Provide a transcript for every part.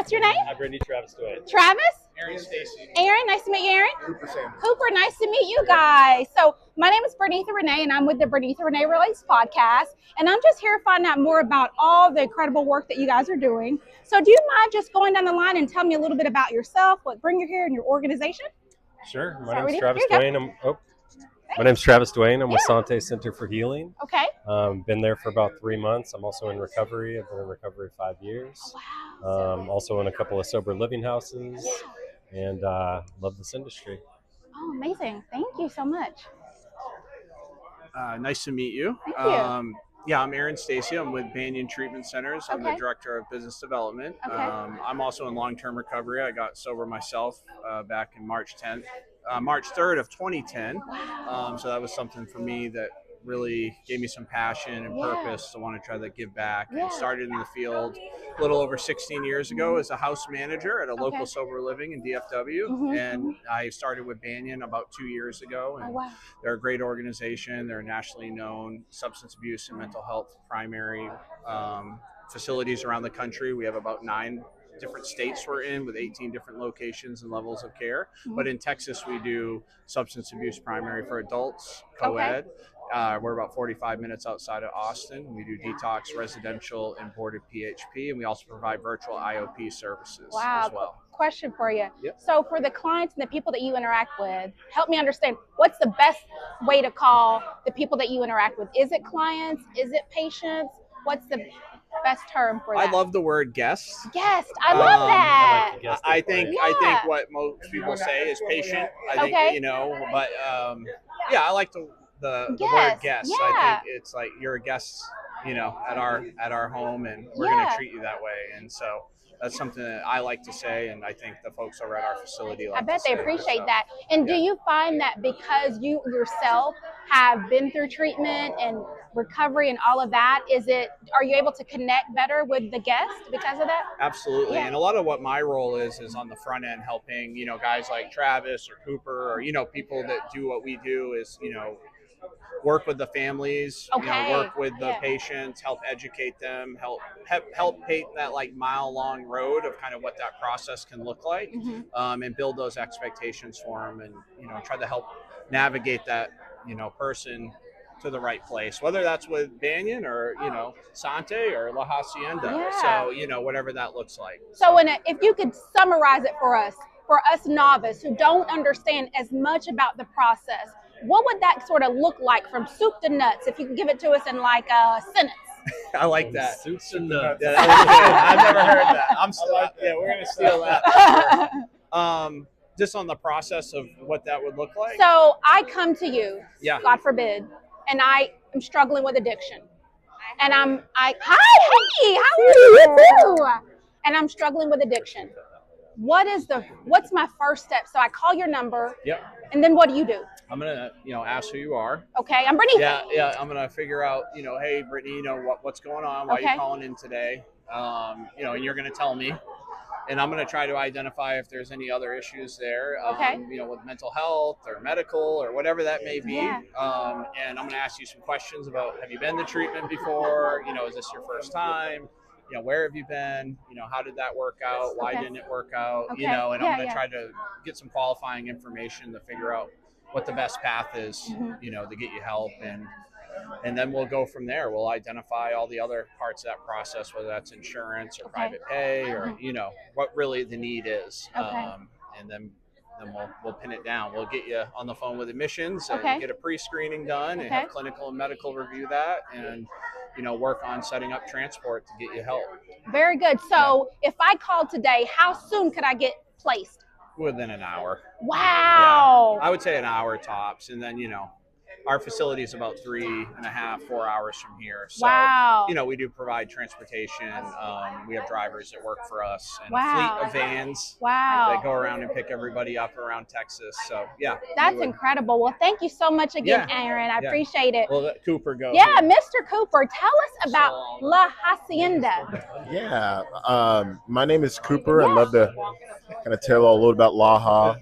What's your name? I'm Brittany Travis Dwayne. Travis? Aaron Stacy. Aaron, nice to meet you, Aaron. Cooper Sam. Cooper, nice to meet you guys. So my name is Bernitha Rena, and I'm with the Bernitha Rena Relates Podcast. And I'm just here to find out more about all the incredible work that you guys are doing. So do you mind just going down the line and tell me a little bit about yourself, what bring you here and your organization? Sure. My Start name's with Travis you. Here you Dwayne. My name's Travis Dwayne. I'm with Sante Center for Healing. Okay. Been there for about 3 months. I'm also in recovery. I've been in recovery 5 years. Wow. Also in a couple of sober living houses, and love this industry. Oh, amazing. Thank you so much. Nice to meet you. Thank you. I'm Aaron Stacy. I'm with Banyan Treatment Centers. I'm the Director of Business Development. Okay. I'm also in long-term recovery. I got sober myself back in March 3rd of 2010. So that was something for me that really gave me some passion and purpose to want to try to give back. And started in the field a little over 16 years ago as a house manager at a local sober living in DFW. And I started with Banyan about 2 years ago. And they're a great organization. They're nationally known substance abuse and mental health primary facilities around the country. We have about 9 different states we're in with 18 different locations and levels of care. But in Texas, we do substance abuse primary for adults, co-ed. We're about 45 minutes outside of Austin. We do detox, residential, and boarded PHP, and we also provide virtual IOP services as well. Question for you. Yep. So for the clients and the people that you interact with, help me understand, what's the best way to call the people that you interact with? Is it clients? Is it patients? What's the best term for that? I love the word guest. Guest. I love that. I think what most people say is patient. I think, but I like the word guest. I think it's like you're a guest, at our home, and we're going to treat you that way. And so that's something that I like to say, and I think the folks over at our facility like I bet to they say appreciate that. And do you find that because you yourself have been through treatment and recovery and all of that, are you able to connect better with the guest because of that? Absolutely. And a lot of what my role is on the front end, helping, guys like Travis or Cooper or, people that do what we do is, work with the families, work with the patients, help educate them, help paint that like mile-long road of kind of what that process can look like, and build those expectations for them, and try to help navigate that person to the right place, whether that's with Banyan or Sante or La Hacienda. So whatever that looks like. So if you could summarize it for us novice who don't understand as much about the process, what would that sort of look like from soup to nuts, if you could give it to us in like a sentence? I like that. Soup to nuts. Yeah, that was good. I've never heard that. We're going to steal that. Just on the process of what that would look like. So I come to you, God forbid, and I am struggling with addiction. And hi, how are you? Too? And I'm struggling with addiction. What's my first step? So I call your number. And then what do you do? I'm gonna, ask who you are. Okay, I'm Brittany. Yeah. I'm gonna figure out, hey, Brittany, what's going on? Why are you calling in today? And you're gonna tell me, and I'm gonna try to identify if there's any other issues there. With mental health or medical or whatever that may be. And I'm gonna ask you some questions about: have you been to treatment before? Is this your first time? Where have you been? How did that work out? Why didn't it work out? And I'm going to try to get some qualifying information to figure out what the best path is, to get you help. And then we'll go from there. We'll identify all the other parts of that process, whether that's insurance or private pay or, what really the need is. And then we'll pin it down. We'll get you on the phone with admissions and get a pre-screening done and have clinical and medical review that, and work on setting up transport to get you help. Very good. So if I called today, how soon could I get placed? Within an hour. Wow. I would say an hour tops, and then our facility is about 3.5, 4 hours from here. So, we do provide transportation. We have drivers that work for us, and a fleet of vans that go around and pick everybody up around Texas. So, That's incredible. Well, thank you so much again, Aaron. I appreciate it. Well, let Cooper go. Yeah, Mr. Cooper, tell us about La Hacienda. Yeah, my name is Cooper. I'd love to kind of tell a little about Laha.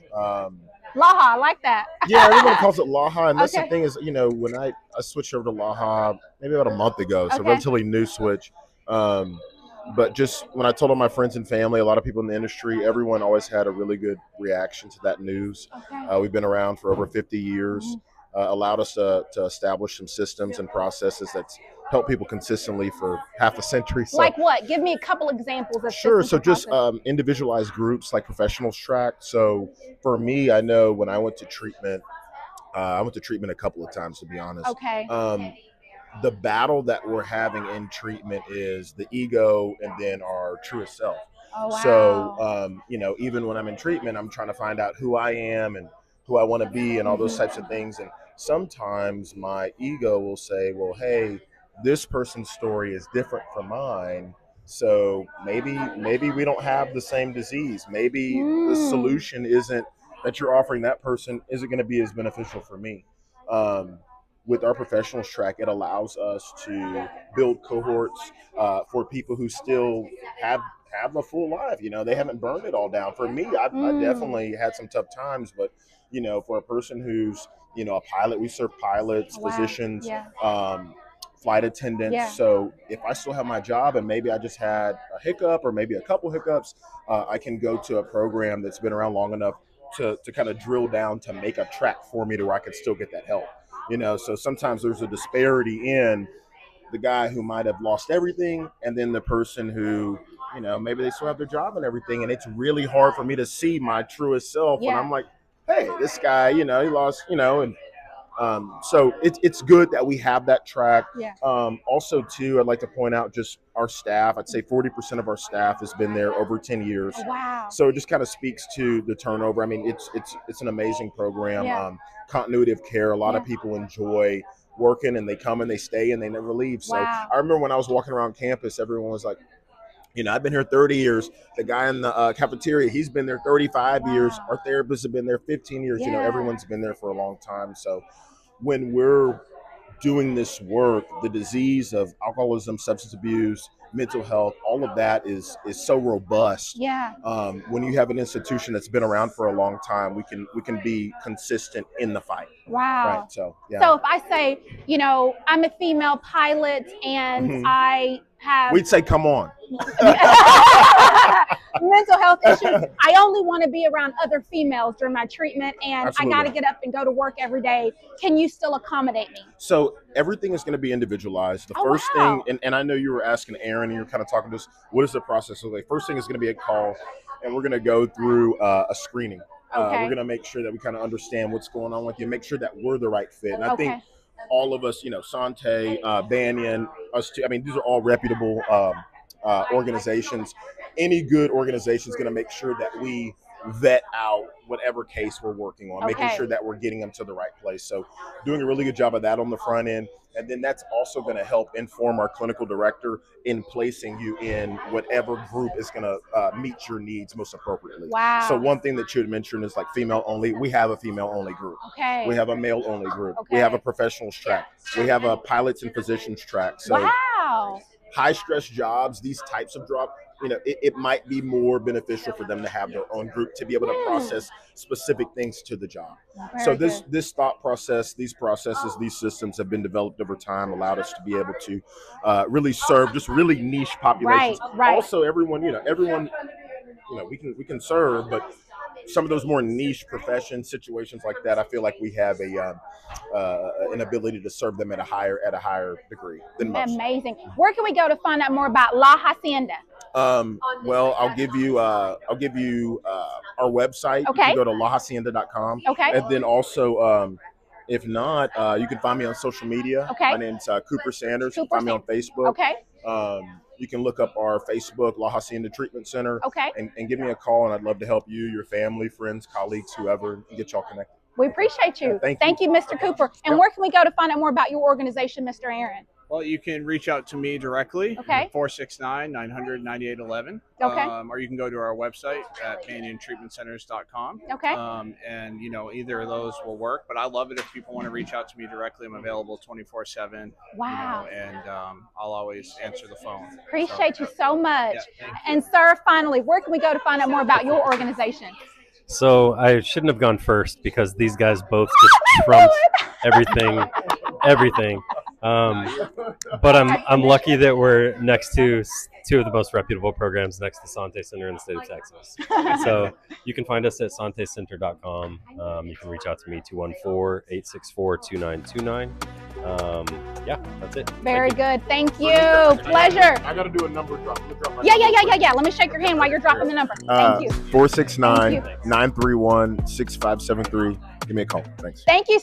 Laha, I like that. Yeah, everyone calls it Laha, and that's the thing is, when I switched over to Laha maybe about a month ago, so relatively new switch. But just when I told all my friends and family, a lot of people in the industry, everyone always had a really good reaction to that news. Okay. We've been around for over 50 years, allowed us to establish some systems and processes that's helped people consistently for half a century. So, like what? Give me a couple examples of sure. So just process. individualized groups like professionals track. So for me, I know when I went to treatment a couple of times, to be honest. Okay. The battle that we're having in treatment is the ego and then our truest self. Oh, wow. So, even when I'm in treatment, I'm trying to find out who I am and who I want to be and all those types of things. And sometimes my ego will say, well, hey, this person's story is different from mine. So maybe we don't have the same disease. Maybe the solution isn't that you're offering that person isn't going to be as beneficial for me. With our professionals track, it allows us to build cohorts for people who still have a full life. They haven't burned it all down. For me, I definitely had some tough times, but for a person who's a pilot, we serve pilots, physicians, flight attendants. Yeah. So if I still have my job and maybe I just had a hiccup or maybe a couple hiccups, I can go to a program that's been around long enough to kind of drill down to make a track for me to where I can still get that help. So sometimes there's a disparity in the guy who might have lost everything and then the person who, maybe they still have their job and everything. And it's really hard for me to see my truest self when I'm like, hey, this guy, he lost, and so it's good that we have that track. Yeah. Also, too, I'd like to point out just our staff. I'd say 40% of our staff has been there over 10 years. Oh, wow. So it just kind of speaks to the turnover. I mean, it's an amazing program. Yeah. Continuity of care. A lot of people enjoy working and they come and they stay and they never leave. So I remember when I was walking around campus, everyone was like, I've been here 30 years. The guy in the cafeteria, he's been there 35 years. Our therapists have been there 15 years. Everyone's been there for a long time. So when we're doing this work, the disease of alcoholism, substance abuse, mental health, all of that is so robust. Yeah. When you have an institution that's been around for a long time, we can be consistent in the fight. Wow. Right. So yeah. So if I say, I'm a female pilot and I have we'd say, come on. mental health issues. I only want to be around other females during my treatment and Absolutely. I got to get up and go to work every day. Can you still accommodate me? So everything is going to be individualized. The first thing, and I know you were asking Aaron and you're kind of talking to us, what is the process? So the first thing is going to be a call and we're going to go through a screening. We're going to make sure that we kind of understand what's going on with you, make sure that we're the right fit. And I think all of us, Sante, Banyan, us too, I mean, these are all reputable organizations. Any good organization is going to make sure that we vet out whatever case we're working on, making sure that we're getting them to the right place. So doing a really good job of that on the front end. And then that's also going to help inform our clinical director in placing you in whatever group is going to meet your needs most appropriately. Wow. So one thing that you had mentioned is like female only. We have a female only group. Okay. We have a male only group. We have a professionals track. We have a pilots and physicians track. So high stress jobs, these types of jobs, it might be more beneficial for them to have their own group to be able to process specific things to the job. So this thought process, these processes, these systems have been developed over time, allowed us to be able to really serve just really niche populations. Right. Also, everyone, we can serve, but some of those more niche professions, situations like that, I feel like we have an ability to serve them at a higher degree than most. Amazing. Where can we go to find out more about La Hacienda? Well, I'll give you our website. You can go to lahacienda.com. Okay. And then also, if not, you can find me on social media. Okay. My name's Cooper Sanders. You can find me on Facebook. Okay. You can look up our Facebook, La Hacienda Treatment Center. Okay. And give me a call, and I'd love to help you, your family, friends, colleagues, whoever, and get y'all connected. We appreciate you. Thank you, Mr. Cooper. And where can we go to find out more about your organization, Mr. Aaron? Well, you can reach out to me directly. Okay. 469-900-9811. Okay. Or you can go to our website at banyantreatmentcenters.com. Okay. And either of those will work. But I love it if people want to reach out to me directly. I'm available 24/7. Wow. And I'll always answer the phone. Appreciate you so much. Yeah, and sir, finally, where can we go to find out more about your organization? So I shouldn't have gone first because these guys both just trumped everything. But I'm lucky that we're next to two of the most reputable programs next to Sante Center in the state of Texas. So you can find us at santecenter.com. You can reach out to me, 214-864-2929. Yeah, that's it. Very good. Thank you. Pleasure. I got to do a number drop. Yeah. Let me shake your hand while you're dropping the number. Thank you. 469-931-6573. Give me a call. Thanks. Thank you.